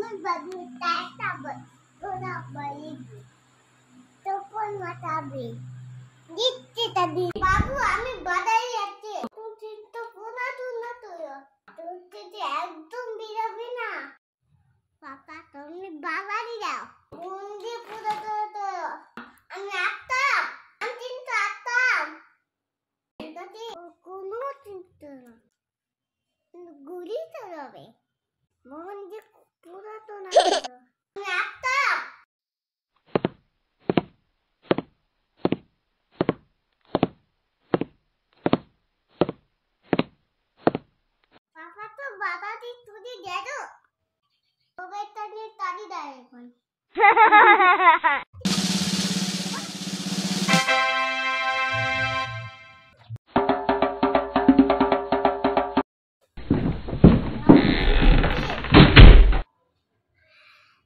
আমার বাবু টাটা তোরা বলি তো কোন মাতাবে দিতে তাবি বাবু আমি বাজারে যাচ্ছি তুই তো কোনা তুই তুই একদম বিরাবি না পাপা তুমি বাজারে যাও কোন দিয়ে পুরো তো আমি আসতাম আমি কিন্তু আসতাম যদি কোনো চিন্তা না গুড়ি তো রবে মোহন যে পুরো তো না আমি আসতাম পাপা তো বাবা দি তুই গেলো তবে তানি তাড়ি দেয় এখন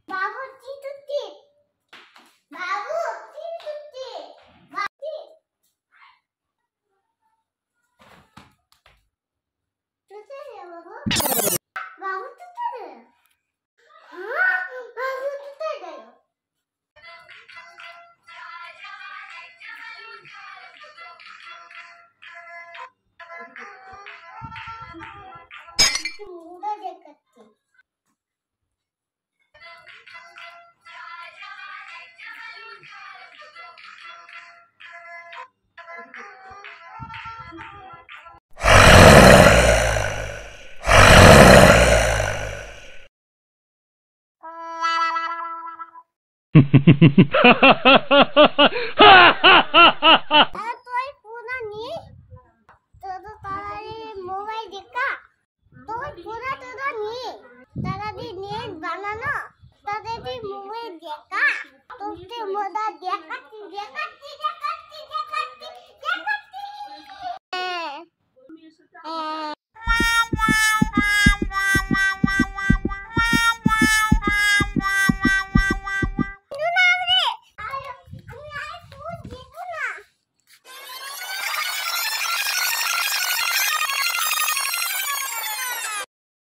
বাবু চিতুতি বাবু চিতুতি বাবু তুই রে বাবু বাবু তুই রে হ্যাঁ বাবু তুই গেল মুড়া দেখাচ্ছি তুই পুরা নি তোর তাড়াতাড়ি মোবাইল দেখা তুই পুরা তোরা নি তাড়াতাড়ি নেট বানানো তাড়াতাড়ি মোবাইল দেখা তোকে মজা দেখাচ্ছি